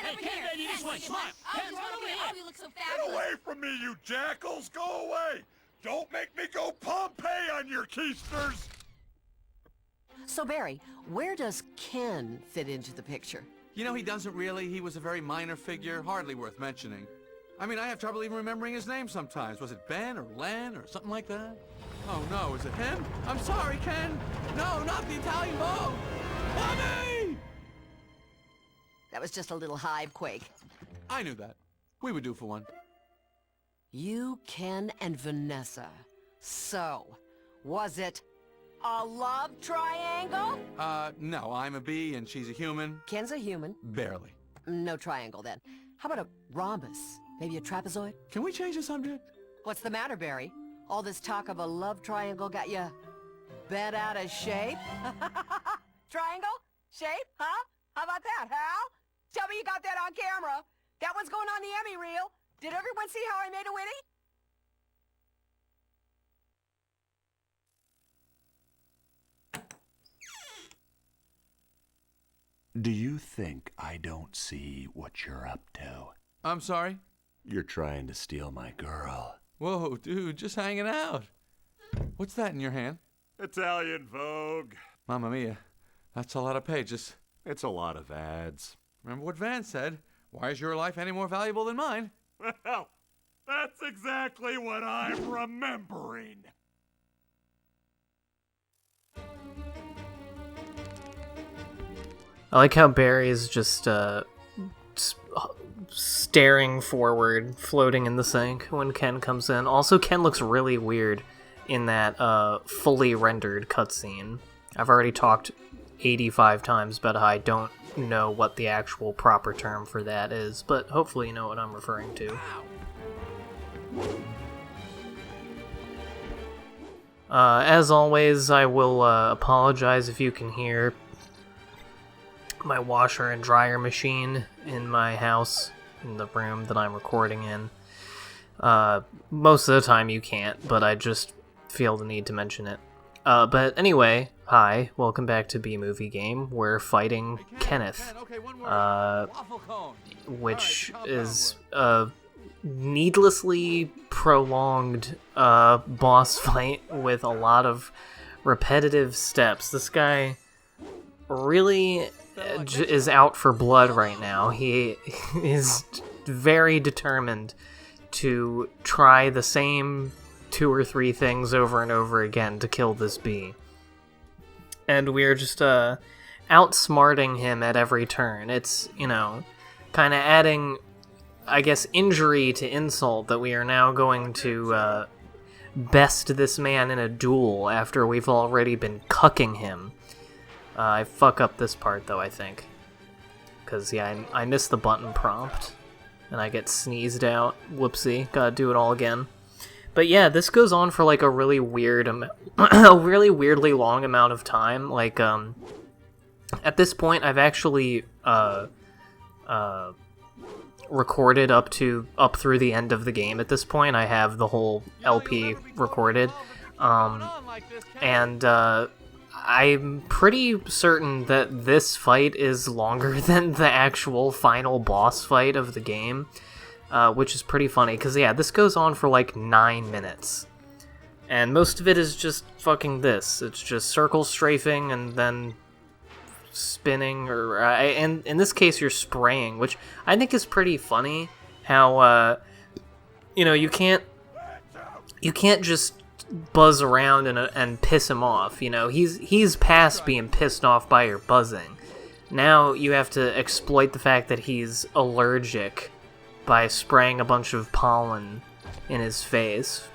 Hey, Ken, baby, this way. Come on. Ken, run over here. Oh, you look so Get fabulous. away from me, you jackals! Go away! Don't make me go Pompeii on your keisters! So, Barry, where does Ken fit into the picture? You know, he doesn't really. He was a very minor figure, hardly worth mentioning. I mean, I have trouble even remembering his name sometimes. Was it Ben or Len or something like that? Oh, no, is it him? I'm sorry, Ken. No, not the Italian beau. Mommy! That was just a little hive quake. I knew that. We would do for one. You, Ken, and Vanessa. So, was it a love triangle? No, I'm a bee and she's a human. Ken's a human. Barely. No triangle, then. How about a rhombus? Maybe a trapezoid? Can we change the subject? What's the matter, Barry? All this talk of a love triangle got you bent out of shape? Triangle? Shape? Huh? How about that, Hal? Tell me you got that on camera. That one's going on the Emmy reel. Did everyone see how I made a witty? Do you think I don't see what you're up to? I'm sorry? You're trying to steal my girl. Whoa, dude, just hanging out. What's that in your hand? Italian Vogue. Mamma mia, that's a lot of pages. It's a lot of ads. Remember what Van said? Why is your life any more valuable than mine? Well, that's exactly what I'm remembering. I like how Barry is just staring forward, floating in the sink when Ken comes in. Also, Ken looks really weird in that fully rendered cutscene. I've already talked 85 times about how I don't know what the actual proper term for that is, but hopefully you know what I'm referring to. As always, I will apologize if you can hear my washer and dryer machine in my house, in the room that I'm recording in. Most of the time you can't, but I just feel the need to mention it. But anyway, hi, welcome back to B-Movie Game. We're fighting Kenneth, which is a needlessly prolonged boss fight with a lot of repetitive steps. This guy really is out for blood right now. He is very determined to try the same 2 or 3 things over and over again to kill this bee. And we're just outsmarting him at every turn. It's, you know, kind of adding, I guess, injury to insult that we are now going to best this man in a duel after we've already been cucking him. I fuck up this part, though, I think. Because, yeah, I missed the button prompt. And I get sneezed out. Whoopsie. Gotta do it all again. But yeah, this goes on for, like, a really weird a really weirdly long amount of time. Like, at this point, I've actually, recorded up through the end of the game. At this point, I have the whole LP recorded. I'm pretty certain that this fight is longer than the actual final boss fight of the game, which is pretty funny, because, yeah, this goes on for, like, 9 minutes. And most of it is just fucking this. It's just circle strafing and then spinning, and in this case, you're spraying, which I think is pretty funny, how, you know, you can't just buzz around and piss him off. You know, he's past being pissed off by your buzzing. Now you have to exploit the fact that he's allergic by spraying a bunch of pollen in his face,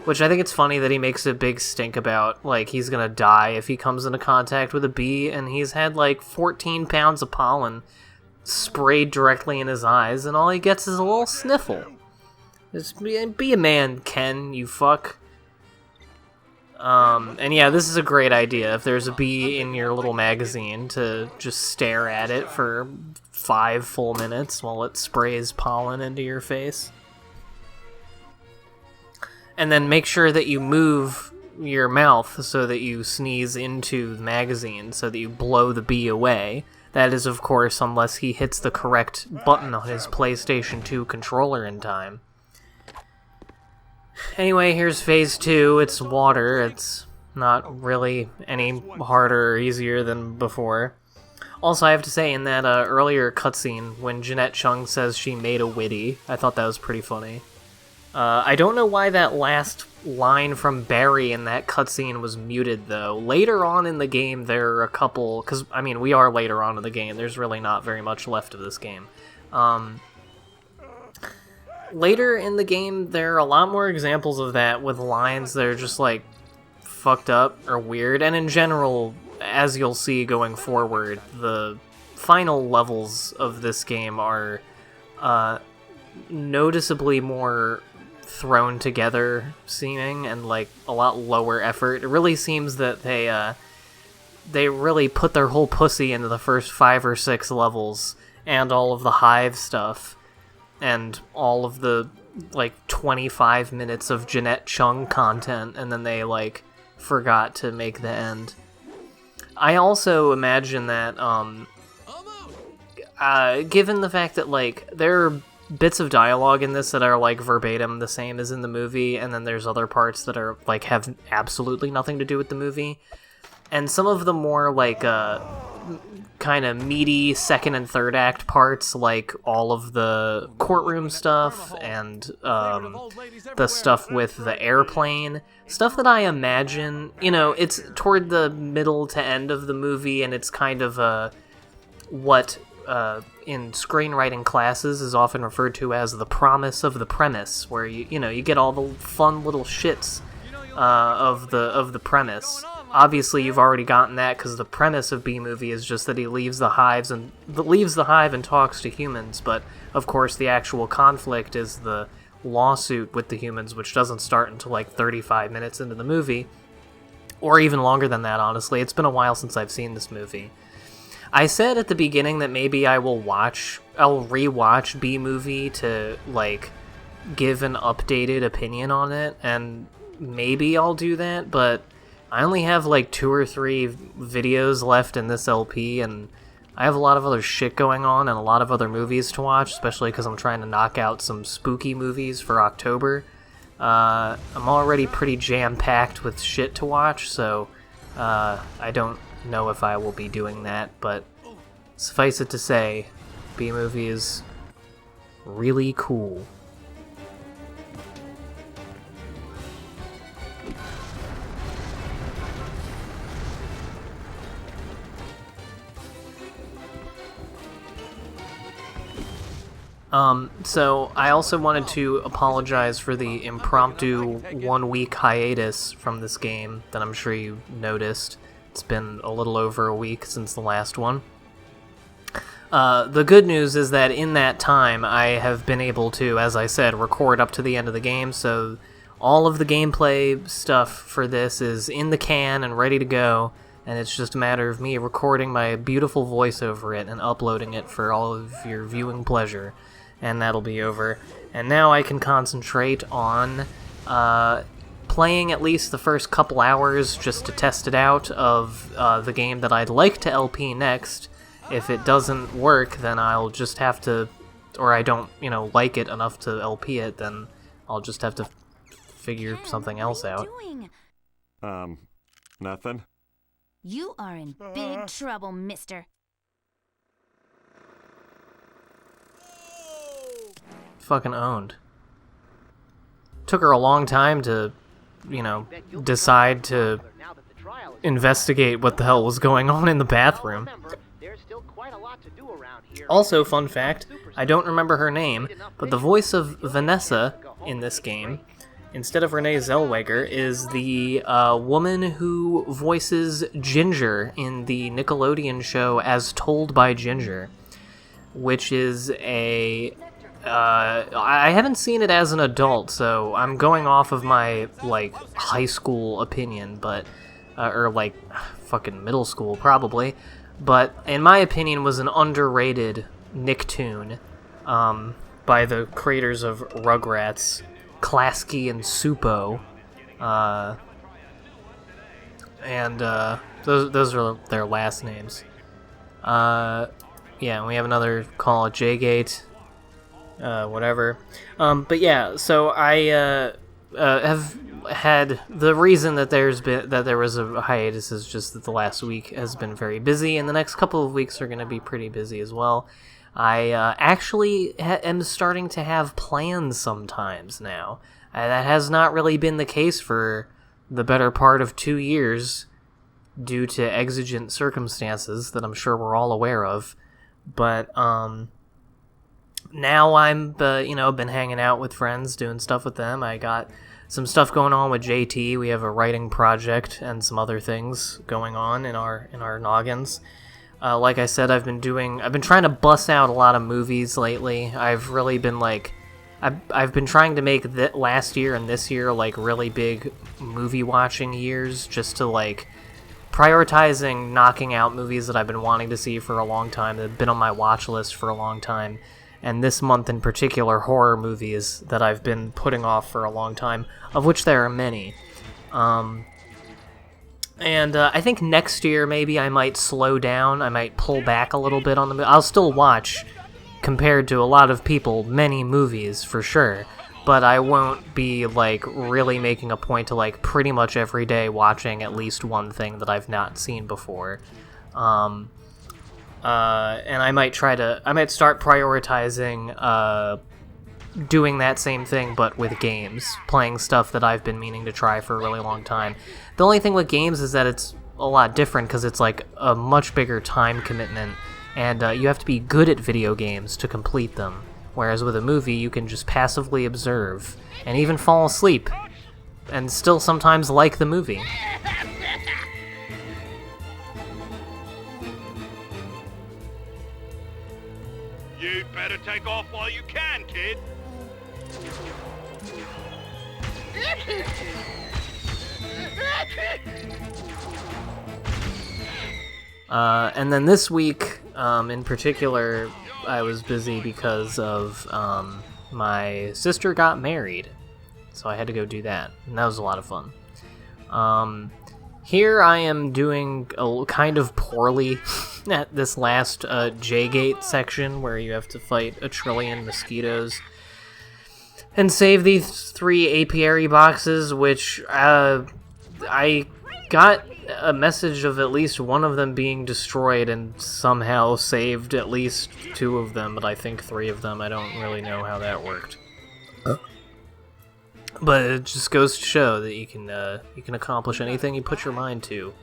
which I think it's funny that he makes a big stink about, like, he's gonna die if he comes into contact with a bee, and he's had like 14 pounds of pollen sprayed directly in his eyes, and all he gets is a little sniffle. Just be a man, Ken, you fuck. And yeah, this is a great idea. If there's a bee in your little magazine, to just stare at it for 5 full minutes while it sprays pollen into your face. And then make sure that you move your mouth so that you sneeze into the magazine, so that you blow the bee away. That is, of course, unless he hits the correct button on his PlayStation 2 controller in time. Anyway, here's Phase 2. It's water. It's not really any harder or easier than before. Also, I have to say, in that earlier cutscene, when Jeanette Chung says she made a witty, I thought that was pretty funny. I don't know why that last line from Barry in that cutscene was muted, though. Later on in the game, there are a couple... Because, I mean, we are later on in the game. There's really not very much left of this game. Later in the game, there are a lot more examples of that with lines that are just, like, fucked up or weird. And in general, as you'll see going forward, the final levels of this game are noticeably more thrown together seeming and like a lot lower effort. It really seems that they really put their whole pussy into the first 5 or 6 levels and all of the hive stuff and all of the like 25 minutes of Jeanette Chung content, and then they like forgot to make the end. I also imagine that given the fact that like there are bits of dialogue in this that are like verbatim the same as in the movie, and then there's other parts that are like have absolutely nothing to do with the movie, and some of the more like kind of meaty second and third act parts, like all of the courtroom stuff and the stuff with the airplane stuff that I imagine, you know, it's toward the middle to end of the movie, and it's kind of what in screenwriting classes is often referred to as the promise of the premise, where you get all the fun little shits of the premise. Obviously, you've already gotten that because the premise of B-Movie is just that he leaves the hive and talks to humans. But of course, the actual conflict is the lawsuit with the humans, which doesn't start until like 35 minutes into the movie, or even longer than that. Honestly, it's been a while since I've seen this movie. I said at the beginning that maybe I'll rewatch B-Movie to, like, give an updated opinion on it, and maybe I'll do that, but I only have, like, 2 or 3 videos left in this LP, and I have a lot of other shit going on and a lot of other movies to watch, especially because I'm trying to knock out some spooky movies for October. I'm already pretty jam-packed with shit to watch, so I don't know if I will be doing that, but suffice it to say, B-Movie is really cool. So I also wanted to apologize for the impromptu 1-week hiatus from this game that I'm sure you noticed. It's been a little over a week since the last one. The good news is that in that time, I have been able to, as I said, record up to the end of the game, so all of the gameplay stuff for this is in the can and ready to go, and it's just a matter of me recording my beautiful voice over it and uploading it for all of your viewing pleasure, and that'll be over. And now I can concentrate on playing at least the first couple hours just to test it out of the game that I'd like to LP next. If it doesn't work, then I'll just have to, or I don't, like it enough to LP it, then I'll just have to figure something else out. Nothing? You are in big trouble, mister. Fucking owned. Took her a long time to, decide to investigate what the hell was going on in the bathroom. Also, fun fact, I don't remember her name, but the voice of Vanessa in this game, instead of Renee Zellweger, is the woman who voices Ginger in the Nickelodeon show As Told by Ginger, which is I haven't seen it as an adult, so I'm going off of my, high school opinion, but, or, fucking middle school, probably. But, in my opinion, was an underrated Nicktoon by the creators of Rugrats, Klasky and Supo. And those are their last names. Yeah, we have another call at J-Gate. Whatever. But yeah, so I have had the reason that there was a hiatus is just that the last week has been very busy, and the next couple of weeks are going to be pretty busy as well. I actually am starting to have plans sometimes now. That has not really been the case for the better part of 2 years due to exigent circumstances that I'm sure we're all aware of. But now I'm, been hanging out with friends, doing stuff with them. I got some stuff going on with JT. We have a writing project and some other things going on in our noggins. Like I said, I've been trying to bust out a lot of movies lately. I've really been I've been trying to make last year and this year really big movie watching years, just to prioritizing knocking out movies that I've been wanting to see for a long time, that have been on my watch list for a long time. And this month in particular, horror movies that I've been putting off for a long time, of which there are many. And I think next year maybe I might slow down. I might pull back a little bit on the movie. I'll still watch, compared to a lot of people, many movies for sure. But I won't be really making a point to pretty much every day watching at least one thing that I've not seen before. And I might start prioritizing doing that same thing, but with games, playing stuff that I've been meaning to try for a really long time. The only thing with games is that it's a lot different, because it's a much bigger time commitment, and you have to be good at video games to complete them. Whereas with a movie, you can just passively observe, and even fall asleep, and still sometimes like the movie. You'd better take off while you can, kid. And then this week, in particular, I was busy because of my sister got married, so I had to go do that, and that was a lot of fun. Here I am doing kind of poorly at this last J-Gate section, where you have to fight 1 trillion mosquitoes and save these 3 apiary boxes, which I got a message of at least one of them being destroyed and somehow saved at least 2 of them, but I think 3 of them. I don't really know how that worked. But it just goes to show that you can accomplish anything you put your mind to.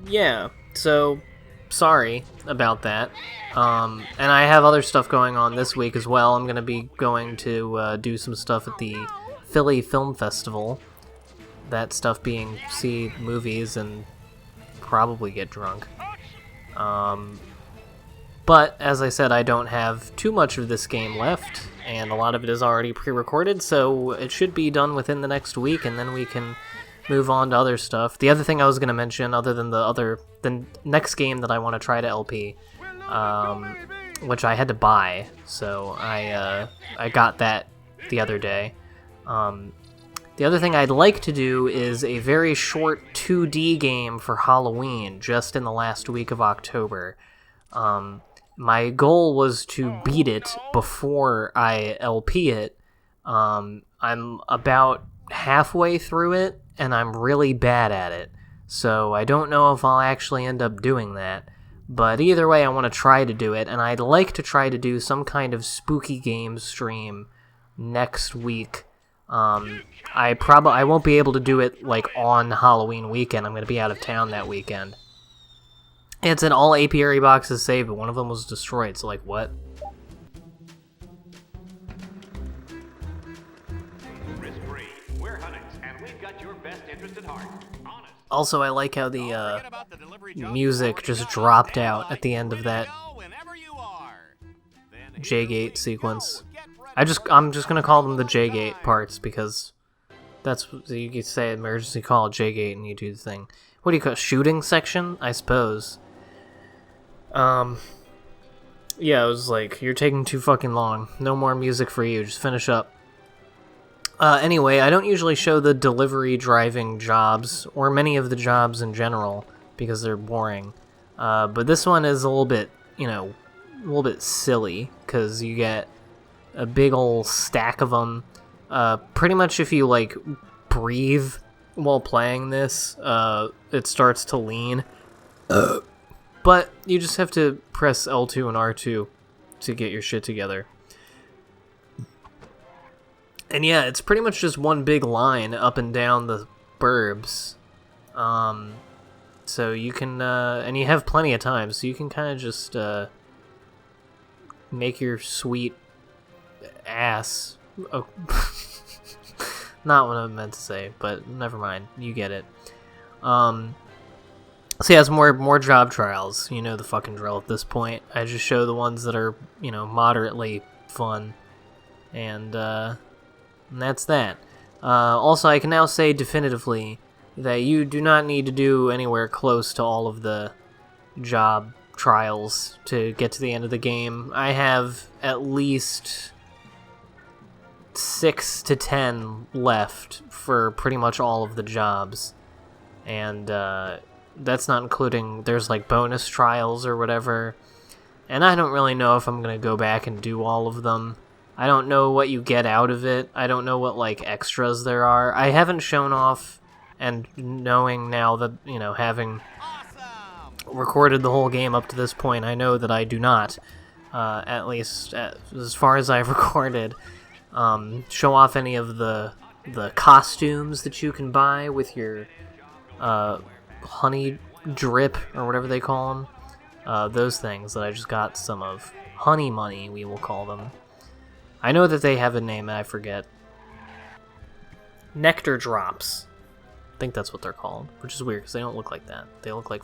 Yeah, so sorry about that. And I have other stuff going on this week as well. I'm going to be going to do some stuff at the Philly Film Festival. That stuff being see movies and probably get drunk. But, as I said, I don't have too much of this game left, and a lot of it is already pre-recorded, so it should be done within the next week, and then we can move on to other stuff. The other thing I was going to mention, other than the next game that I want to try to LP, which I had to buy, so I got that the other day. The other thing I'd like to do is a very short 2D game for Halloween, just in the last week of October. My goal was to beat it before I LP it. I'm about halfway through it, and I'm really bad at it. So I don't know if I'll actually end up doing that. But either way, I want to try to do it, and I'd like to try to do some kind of spooky game stream next week. I won't be able to do it on Halloween weekend. I'm going to be out of town that weekend. It said all apiary boxes saved, but one of them was destroyed, so what? Risk-free. We're Hunnits, and we've got your best interest at heart. Honest. Also, I like how the music just dropped out at the end of that J-Gate sequence. I'm just gonna call them the J-Gate parts, because that's you could say emergency call J-Gate and you do the thing. What do you call it? Shooting section, I suppose. Yeah, it was you're taking too fucking long. No more music for you, just finish up. Anyway, I don't usually show the delivery driving jobs, or many of the jobs in general, because they're boring. But this one is a little bit, a little bit silly, because you get a big old stack of them. Pretty much if you, like, breathe while playing this, it starts to lean. But you just have to press L2 and R2 to get your shit together. And yeah, it's pretty much just one big line up and down the burbs. So you can, and you have plenty of time, so you can kind of just, make your sweet ass. Oh. Not what I meant to say, but never mind. You get it. So yeah, it's more job trials. You know the fucking drill at this point. I just show the ones that are, moderately fun. And that's that. Also, I can now say definitively that you do not need to do anywhere close to all of the job trials to get to the end of the game. I have at least 6 to 10 left for pretty much all of the jobs. And that's not including, there's like bonus trials or whatever. And I don't really know if I'm going to go back and do all of them. I don't know what you get out of it. I don't know what, like, extras there are. I haven't shown off, and knowing now that, having recorded the whole game up to this point, I know that I do not, at least as far as I've recorded, show off any of the costumes that you can buy with your honey drip, or whatever they call them. Those things that I just got some of. Honey money, we will call them. I know that they have a name, and I forget. Nectar drops. I think that's what they're called, which is weird, because they don't look like that. They look like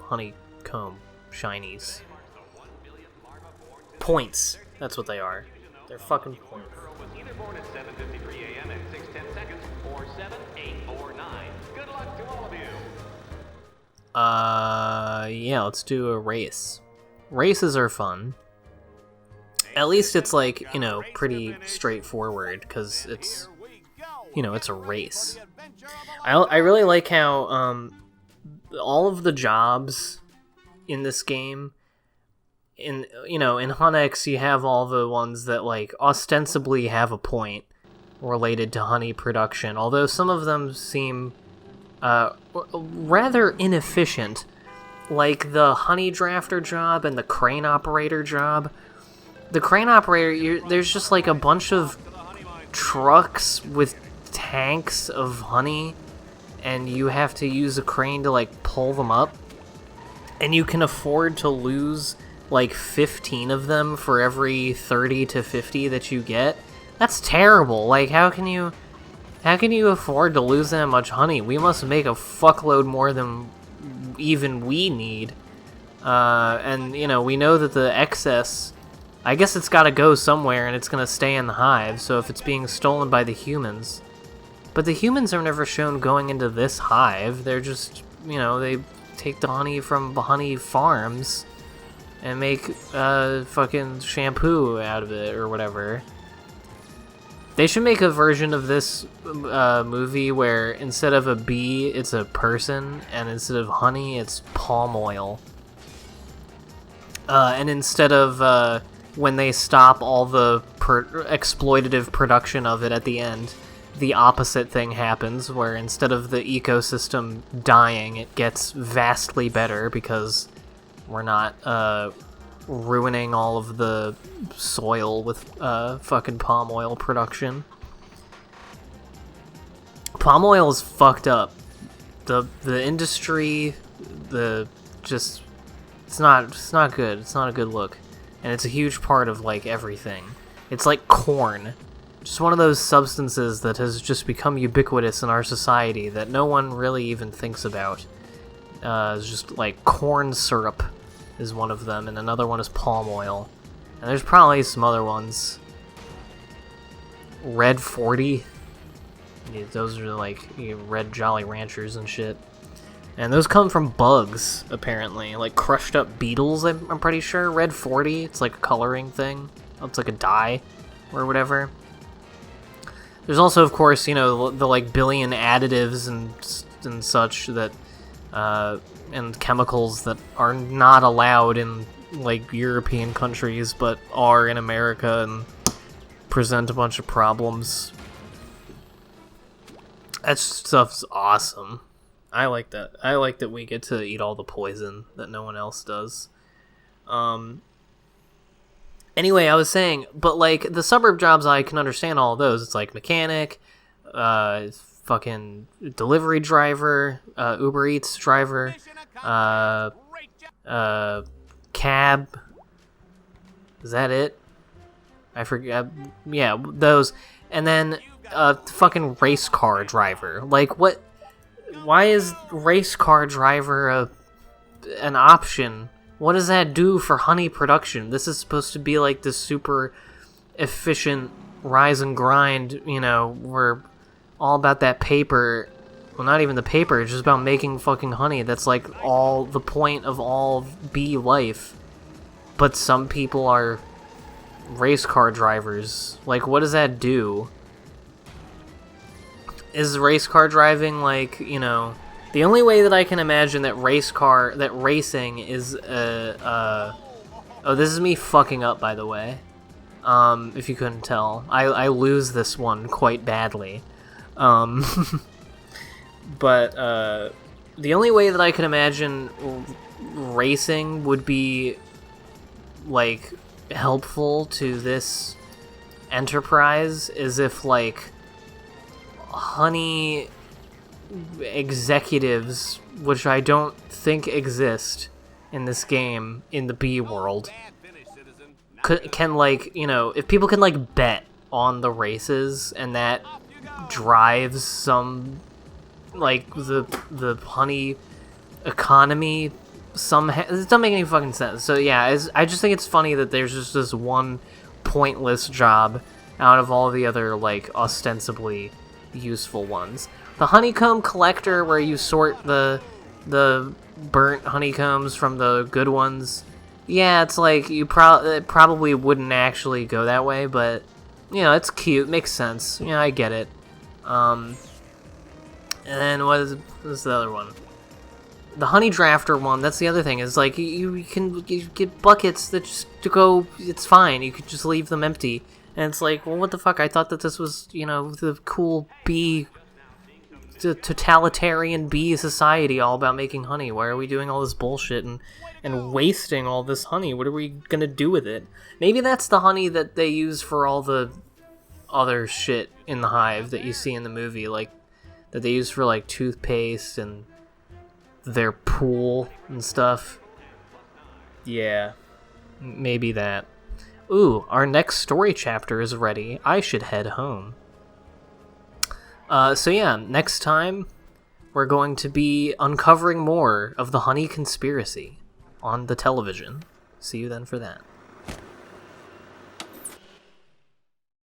honeycomb shinies. Points. That's what they are. They're fucking points. Was either born at 7:53 a.m. and 6:10 seconds, or 7, 8, or 9. Good luck to all of you. Yeah, let's do a race. Races are fun. At least it's like, pretty straightforward, because it's, it's a race. I really like how, all of the jobs in this game, in Hun X, you have all the ones that, like, ostensibly have a point related to honey production, although some of them seem, rather inefficient, like the honey drafter job and the crane operator job. The crane operator, there's just like a bunch of trucks with tanks of honey, and you have to use a crane to like pull them up, and you can afford to lose like 15 of them for every 30 to 50 that you get. That's terrible. Like, how can you afford to lose that much honey? We must make a fuckload more than even we need. And we know that the excess, I guess it's got to go somewhere, and it's going to stay in the hive, so if it's being stolen by the humans... But the humans are never shown going into this hive. They're just, they take the honey from the honey farms and make fucking shampoo out of it, or whatever. They should make a version of this movie where instead of a bee, it's a person, and instead of honey, it's palm oil. And instead of... when they stop all the exploitative production of it at the end, the opposite thing happens, where instead of the ecosystem dying, it gets vastly better because we're not ruining all of the soil with fucking palm oil production. Palm oil is fucked up. The industry, it's not good. It's not a good look. And it's a huge part of, like, everything. It's like corn. Just one of those substances that has just become ubiquitous in our society that no one really even thinks about. It's just, like, corn syrup is one of them, and another one is palm oil. And there's probably some other ones. Red 40. Yeah, those are, like, red Jolly Ranchers and shit. And those come from bugs, apparently. Like crushed up beetles, I'm pretty sure. Red 40, it's like a coloring thing. It's like a dye, or whatever. There's also, of course, the like billion additives and such that and chemicals that are not allowed in like European countries but are in America and present a bunch of problems. That stuff's awesome. I like that. I like that we get to eat all the poison that no one else does. Anyway, I was saying, but like the suburb jobs, I can understand all of those. It's like mechanic, fucking delivery driver, Uber Eats driver, cab. Is that it? I forget. Yeah, those. And then fucking race car driver. Like, what? Why is race car driver an option? What does that do for honey production? This is supposed to be like this super efficient rise and grind, we're all about that paper. Well, not even the paper, it's just about making fucking honey. That's like all the point of all bee life. But some people are race car drivers. Like, what does that do? Is race car driving like, the only way that I can imagine that racing is oh, this is me fucking up, by the way. If you couldn't tell. I lose this one quite badly. But the only way that I can imagine racing would be like helpful to this enterprise is if like honey executives, which I don't think exist in this game in the bee world, can like, if people can like bet on the races and that drives some like the honey economy somehow. It doesn't make any fucking sense. So yeah, I just think it's funny that there's just this one pointless job out of all the other like ostensibly useful ones. The honeycomb collector, where you sort the burnt honeycombs from the good ones. Yeah, it's like it probably wouldn't actually go that way, but it's cute, makes sense. I get it. And then what is the other one? The honey drafter one. That's the other thing. Is like you get buckets that just to go. It's fine. You could just leave them empty. And it's like, well, what the fuck? I thought that this was the cool bee, the totalitarian bee society, all about making honey. Why are we doing all this bullshit and wasting all this honey? What are we gonna do with it? Maybe that's the honey that they use for all the other shit in the hive that you see in the movie, like that they use for like toothpaste and their pool and stuff. Yeah, maybe that. Ooh, our next story chapter is ready. I should head home. So yeah, next time we're going to be uncovering more of the honey conspiracy on the television. See you then for that.